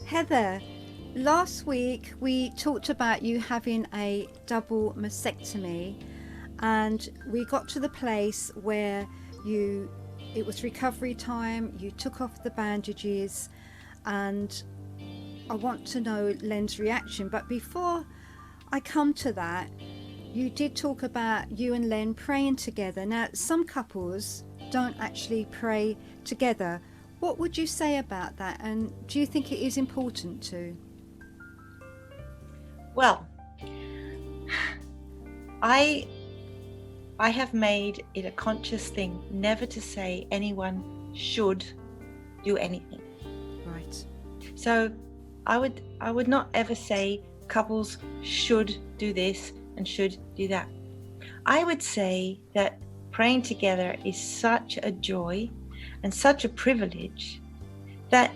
Heather, last week we talked about you having a double mastectomy, and we got to the place where you it was recovery time, you took off the bandages, and I want to know Len's reaction. But before I come to that, you did talk about you and Len praying together. Now, some couples don't actually pray together. What would you say about that? And do you think it is important to? Well, I have made it a conscious thing never to say anyone should do anything. Right. So I would not ever say couples should do this and should do that. I would say that praying together is such a joy and such a privilege that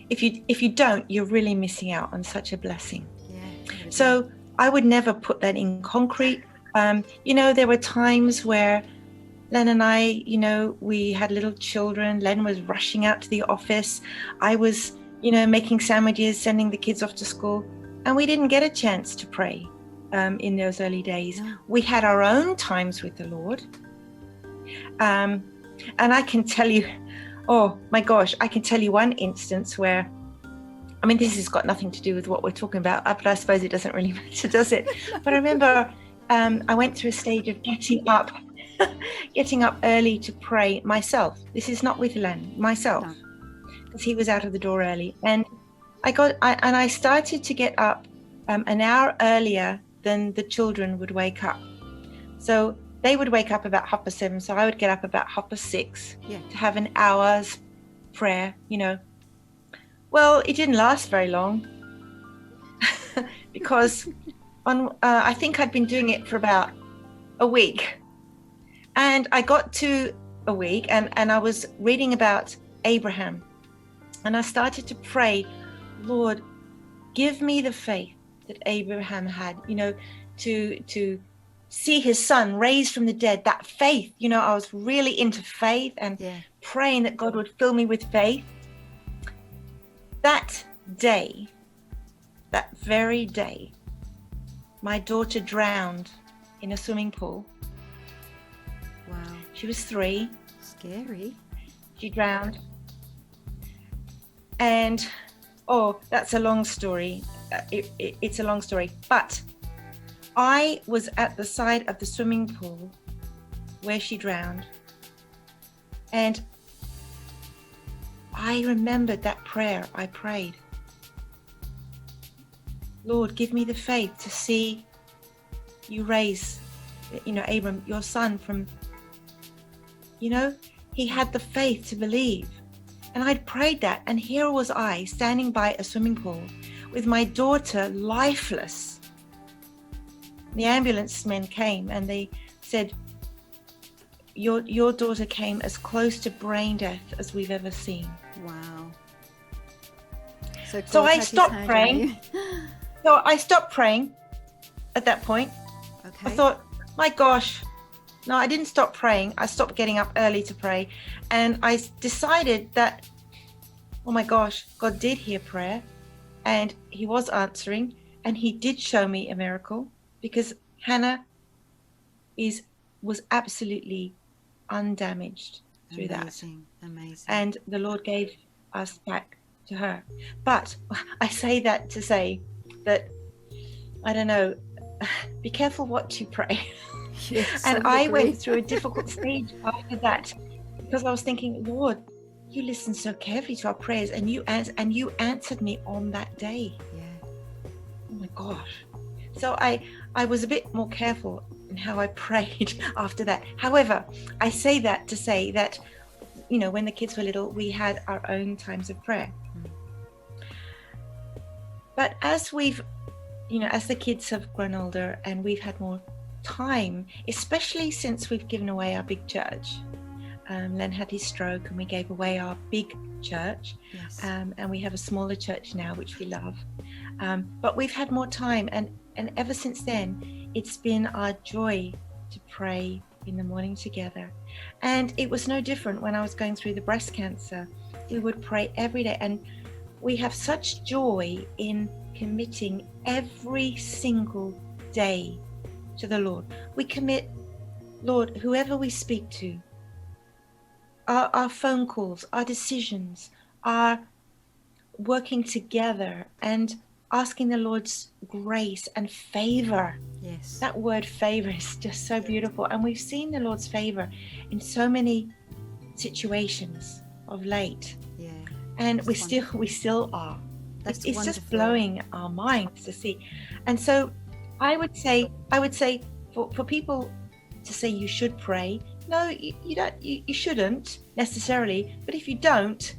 if you don't, you're really missing out on such a blessing. Yeah. So I would never put that in concrete. There were times where Len and I, we had little children. Len was rushing out to the office. I was, making sandwiches, sending the kids off to school. And we didn't get a chance to pray in those early days. No. We had our own times with the Lord. And I can tell you, oh my gosh, I can tell you one instance where, this has got nothing to do with what we're talking about, but I suppose it doesn't really matter, does it? But I remember I went through a stage of getting up early to pray myself. This is not with Len, myself, because he was out of the door early. And I started to get up an hour earlier than the children would wake up. So they would wake up about 7:30, so I would get up about 6:30 to have an hour's prayer, Well, it didn't last very long because I think I'd been doing it for about a week. And I got to a week and I was reading about Abraham. And I started to pray, Lord, give me the faith that Abraham had, to see his son raised from the dead, that faith. I was really into faith and praying that God would fill me with faith. That day, that very day, my daughter drowned in a swimming pool. Wow. She was 3. Scary. She drowned. And, that's a long story. It's a long story. But I was at the side of the swimming pool where she drowned. And I remembered that prayer I prayed. Lord, give me the faith to see you raise, Abram, your son from, he had the faith to believe. And I'd prayed that. And here was I standing by a swimming pool with my daughter lifeless. The ambulance men came and they said, your daughter came as close to brain death as we've ever seen. Wow. So I stopped praying. So I stopped praying at that point. Okay. I thought, my gosh, no, I didn't stop praying. I stopped getting up early to pray. And I decided that, oh my gosh, God did hear prayer and he was answering and he did show me a miracle because Hannah was absolutely undamaged through that. Amazing. And the Lord gave us back to her. But I say that to say that, I don't know, be careful what you pray. Yes, and I went through a difficult stage after that because I was thinking, Lord, you listened so carefully to our prayers and you answered me on that day. Yeah. Oh my gosh. So I was a bit more careful in how I prayed after that. However, I say that to say that, when the kids were little, we had our own times of prayer. But as we've, as the kids have grown older and we've had more time, especially since we've given away our big church. Len had his stroke and we gave away our big church. Yes. And we have a smaller church now, which we love. But we've had more time and ever since then, it's been our joy to pray in the morning together. And it was no different when I was going through the breast cancer. We would pray every day. And we have such joy in committing every single day to the Lord. We commit, Lord, whoever we speak to, our phone calls, our decisions, our working together and asking the Lord's grace and favor. Yes. That word favor is just so beautiful. And we've seen the Lord's favor in so many situations of late. Yeah. And we still are. That's it's just blowing our minds to see. And so I would say for people to say you should pray, no, you shouldn't necessarily, but if you don't,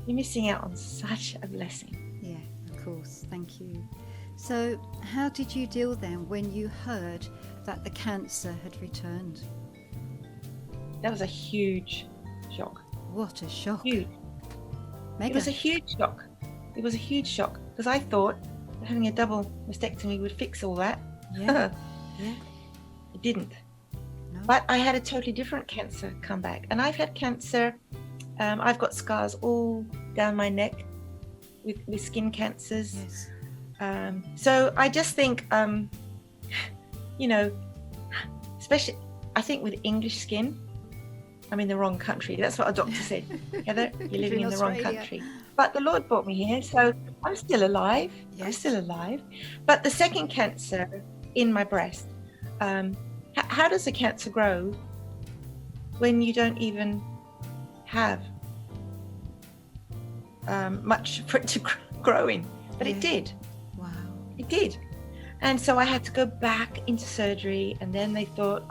you're missing out on such a blessing. Yeah, of course. Thank you. So how did you deal then when you heard that the cancer had returned? That was a huge shock. What a shock. Huge. Mega. It was a huge shock. It was a huge shock because I thought that having a double mastectomy would fix all that. Yeah. Yeah. It didn't. No. But I had a totally different cancer come back. And I've had cancer. I've got scars all down my neck with skin cancers. Yes. So I just think, especially I think with English skin, I'm in the wrong country. That's what a doctor said. Heather, you're living in the wrong country. But the Lord brought me here, so I'm still alive. Yes. I'm still alive. But the second cancer in my breast, how does a cancer grow when you don't even have much for it to grow in? But it did. Wow. It did. And so I had to go back into surgery, and then they thought,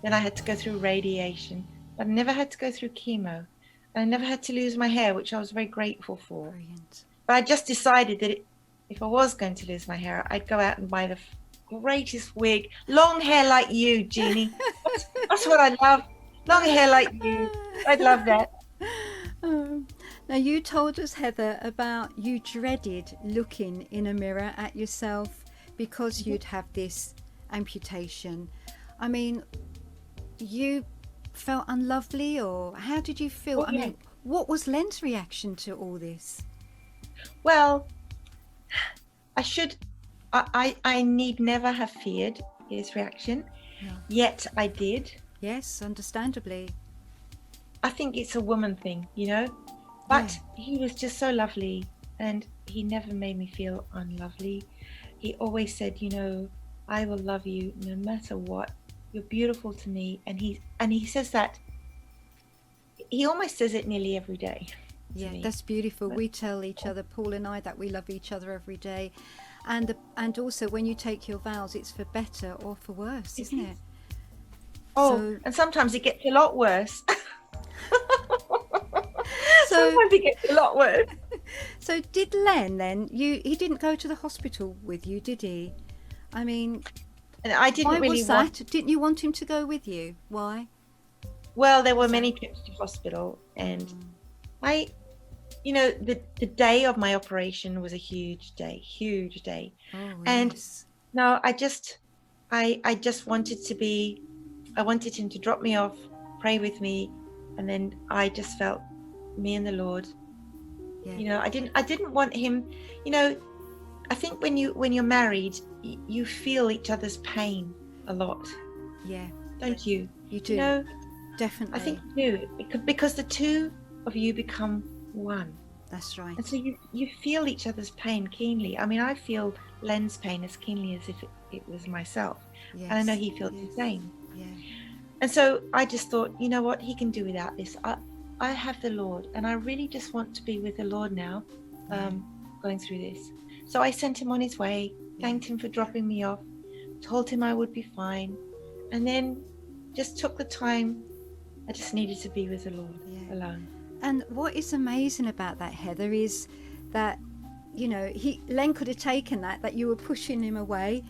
then I had to go through radiation. But I never had to go through chemo. And I never had to lose my hair, which I was very grateful for. Brilliant. But I just decided that if I was going to lose my hair, I'd go out and buy the greatest wig. Long hair like you, Jeannie. That's what I love. Long hair like you. I'd love that. Now, you told us, Heather, about you dreaded looking in a mirror at yourself because you'd have this amputation. I mean, you felt unlovely, or how did you feel? I mean, what was Len's reaction to all this? Well, I need never have feared his reaction, yet I did. Yes, understandably. I think it's a woman thing, but he was just so lovely, and he never made me feel unlovely. He always said, I will love you no matter what. You're beautiful to me. And he says that, he almost says it nearly every day. Yeah, that's beautiful. We tell each other, Paul and I, that we love each other every day. And also when you take your vows, it's for better or for worse, isn't it? And sometimes it gets a lot worse. Sometimes it gets a lot worse. So did Len then, he didn't go to the hospital with you, did he? I mean, and I didn't why really was that? Didn't you want him to go with you? Why? Well, there were many trips to hospital, and the day of my operation was a huge day. Oh, and yes. no, I just wanted I wanted him to drop me off, pray with me, and then I just felt me and the Lord. Yeah. I didn't want him, I think when you're married, you feel each other's pain a lot. Yeah. Don't you? You do. Definitely. I think you do, because the two of you become one. That's right. And so you feel each other's pain keenly. I mean, I feel Len's pain as keenly as if it was myself. Yes. And I know he feels the same. Yeah. And so I just thought, you know what, he can do without this. I have the Lord, and I really just want to be with the Lord now, going through this. So I sent him on his way, thanked him for dropping me off, told him I would be fine, and then just took the time. I just needed to be with the Lord alone. And what is amazing about that, Heather, is that, Len could have taken that you were pushing him away,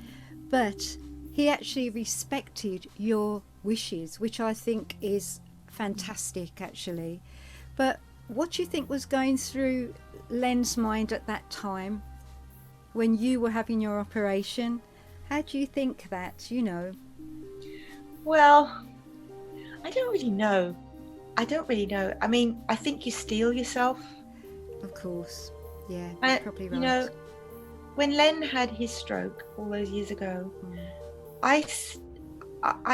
but he actually respected your wishes, which I think is fantastic, actually. But what do you think was going through Len's mind at that time when you were having your operation? How do you think that, Well, I don't really know. I mean, I think you steel yourself. Of course. Yeah, you're And, probably you right. know, when Len had his stroke all those years ago, I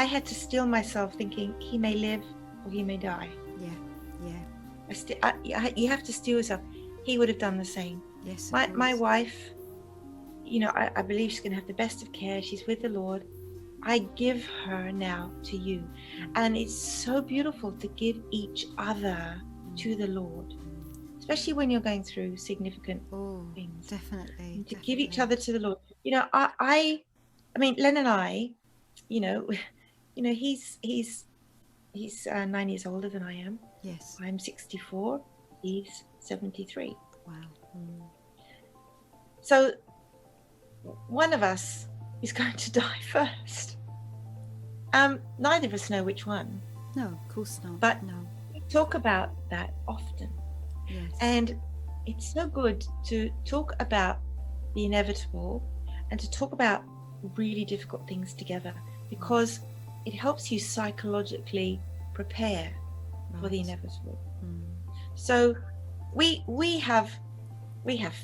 had to steel myself thinking he may live or he may die. Yeah. You have to steel yourself. He would have done the same. Yes, of My course. wife, you know, I believe she's going to have the best of care. She's with the Lord. I give her now to you. And it's so beautiful to give each other to the Lord, especially when you're going through significant things. Definitely. To give each other to the Lord. You know, I mean, Len and I, you know, he's 9 years older than I am. Yes. I'm 64. He's 73. Wow. So one of us is going to die first. Neither of us know which one. No, of course not. But no. we talk about that often. Yes. And it's so good to talk about the inevitable and to talk about really difficult things together, because it helps you psychologically prepare for the inevitable. So we have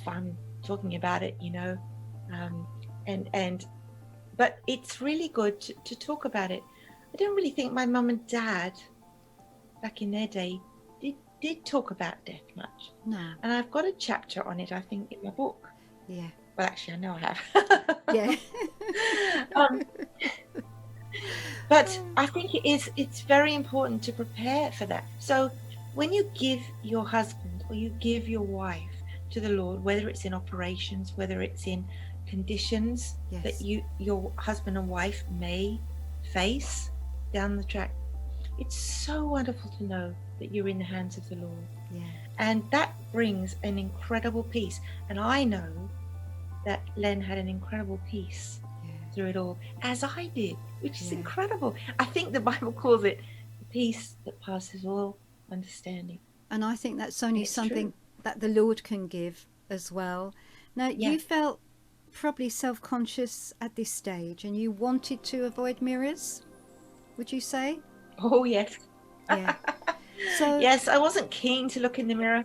fun talking about it, you know, but it's really good to talk about it. I don't really think my mum and dad back in their day did talk about death much. No. And I've got a chapter on it, I think, in my book. Yeah. Well, actually, I know I have. Yeah. But I think it's very important to prepare for that. So when you give your husband or you give your wife to the Lord, whether it's in operations, whether it's in conditions that your husband and wife may face down the track, it's so wonderful to know that you're in the hands of the Lord. Yeah. And that brings an incredible peace. And I know that Len had an incredible peace through it all, as I did, which is incredible. I think the Bible calls it the peace that passes all understanding. And I think that's only something that the Lord can give as well. Now, you felt probably self-conscious at this stage and you wanted to avoid mirrors, would you say? Oh, yes. Yeah. So yes, I wasn't keen to look in the mirror.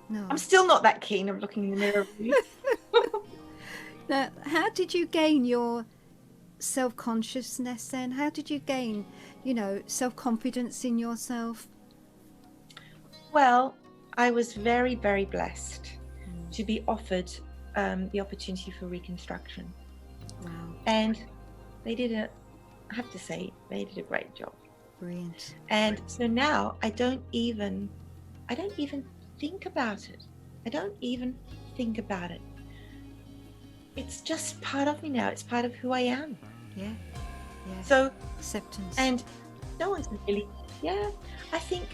No. I'm still not that keen of looking in the mirror. Now, how did you gain your self-consciousness then? How did you gain, you know, self-confidence in yourself? Well, I was very, very blessed to be offered the opportunity for reconstruction. Wow. And they did I have to say, they did a great job. Brilliant. And so now I don't even think about it. I don't even think about it. It's just part of me now. It's part of who I am. Yeah. So acceptance. And no one's really, I think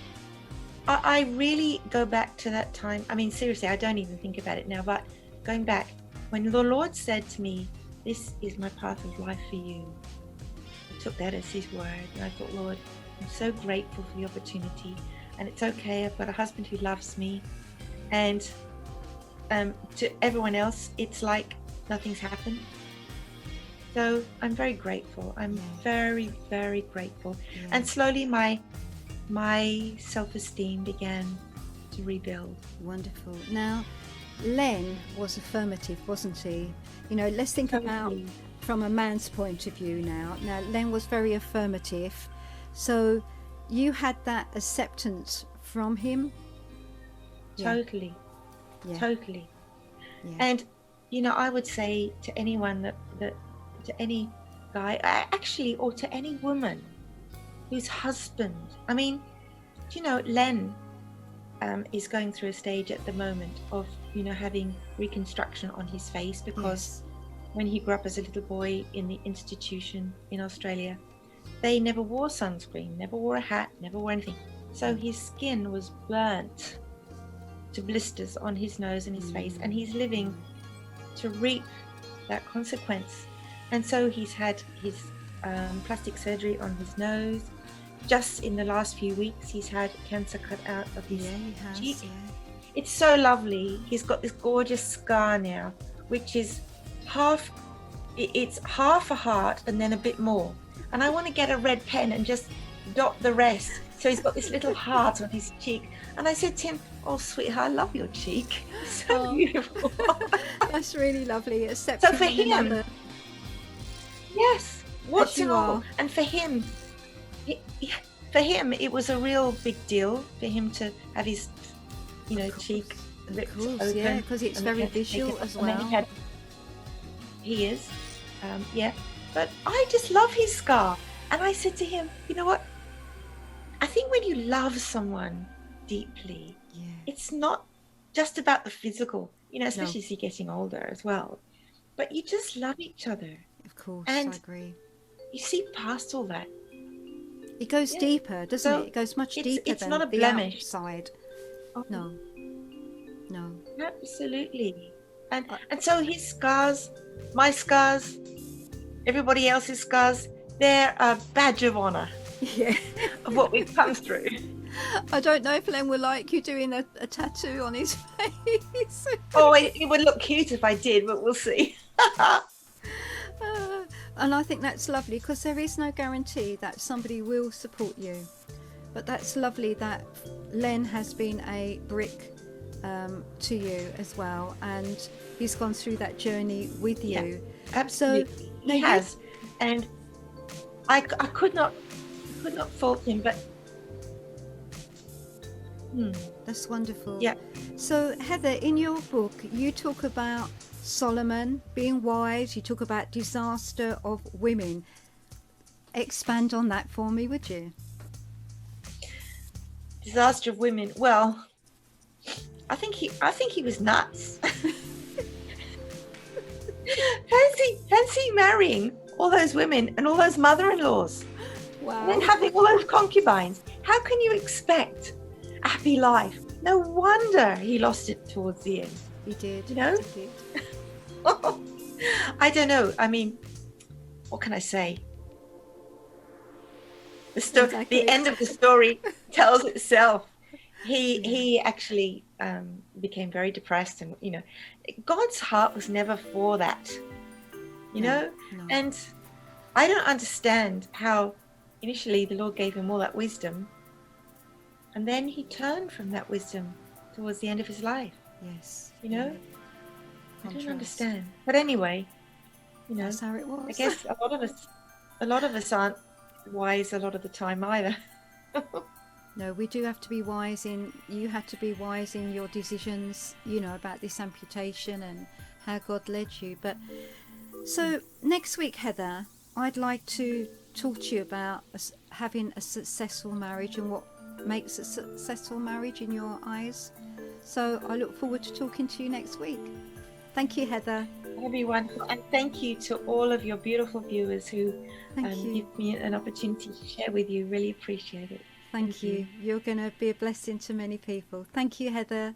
I really go back to that time. I mean, seriously, I don't even think about it now, but going back, when the Lord said to me, "This is my path of life for you," I took that as his word. And I thought, Lord, I'm so grateful for the opportunity. And it's okay, I've got a husband who loves me. And to everyone else, it's like nothing's happened. So I'm very grateful. I'm very, very grateful. And slowly my self-esteem began to rebuild. Wonderful. Now, Len was affirmative, wasn't he? You know, let's think about from a man's point of view now. Now, Len was very affirmative. So you had that acceptance from him? Totally. Totally. Yeah. And, you know, I would say to anyone that to any guy, actually, or to any woman whose husband, I mean, you know, Len is going through a stage at the moment of, you know, having reconstruction on his face because when he grew up as a little boy in the institution in Australia, they never wore sunscreen, never wore a hat, never wore anything. So his skin was burnt to blisters on his nose and his face, and he's living to reap that consequence. And so he's had his plastic surgery on his nose. Just in the last few weeks, he's had cancer cut out of his cheek. It's so lovely. He's got this gorgeous scar now, which is half a heart and then a bit more. And I want to get a red pen and just dot the rest So he's got this little heart on his cheek. And I said to him, "Oh, sweetheart, I love your cheek. It's so Oh. beautiful." That's really lovely. Accepting So for one him, another. yes, what's you normal? are. And for him, it was a real big deal for him to have his, cheek ripped Of course, open. yeah, because it's and then very he had to take visual it off, as and then well. he is, yeah. But I just love his scar. And I said to him, "You know what? I think when you love someone deeply, Yeah. it's not just about the physical, especially as you're getting older as well. But you just love each other. Of course, And I agree. you see past all that. It goes Yeah. deeper, doesn't So it? It goes much deeper it's than not a the blemish. outside. Oh, No. absolutely. And so his scars, my scars, everybody else's scars, they're a badge of honor Yeah. of what we've come through. I don't know if Len will like you doing a tattoo on his face. Oh, it would look cute if I did, but we'll see. And I think that's lovely because there is no guarantee that somebody will support you. But that's lovely that Len has been a brick to you as well, and he's gone through that journey with you. Yeah, absolutely. So He has, and I could not fault him, but that's wonderful. yeah. So Heather, in your book, you talk about Solomon being wise. You talk about disaster of women. Expand on that for me, would you? Disaster of women. Well, I think he was nuts. Fancy marrying all those women and all those mother-in-laws, Wow. and then having all those concubines. How can you expect a happy life? No wonder he lost it towards the end. He did. You know? He did. I don't know. I mean, what can I say? Exactly. The end of the story tells itself. He actually became very depressed, and God's heart was never for that. No. And I don't understand how initially the Lord gave him all that wisdom, and then he turned from that wisdom towards the end of his life. Yes. I Contrast. don't understand. But anyway, That's how it was. I guess a lot of us aren't wise a lot of the time either. No, we do have to be wise you had to be wise in your decisions, about this amputation and how God led you. But so next week, Heather, I'd like to talk to you about having a successful marriage and what makes a successful marriage in your eyes. So I look forward to talking to you next week. Thank you, Heather. That'd be wonderful. And thank you to all of your beautiful viewers who give me an opportunity to share with you. Really appreciate it. Thank you. You're going to be a blessing to many people. Thank you, Heather.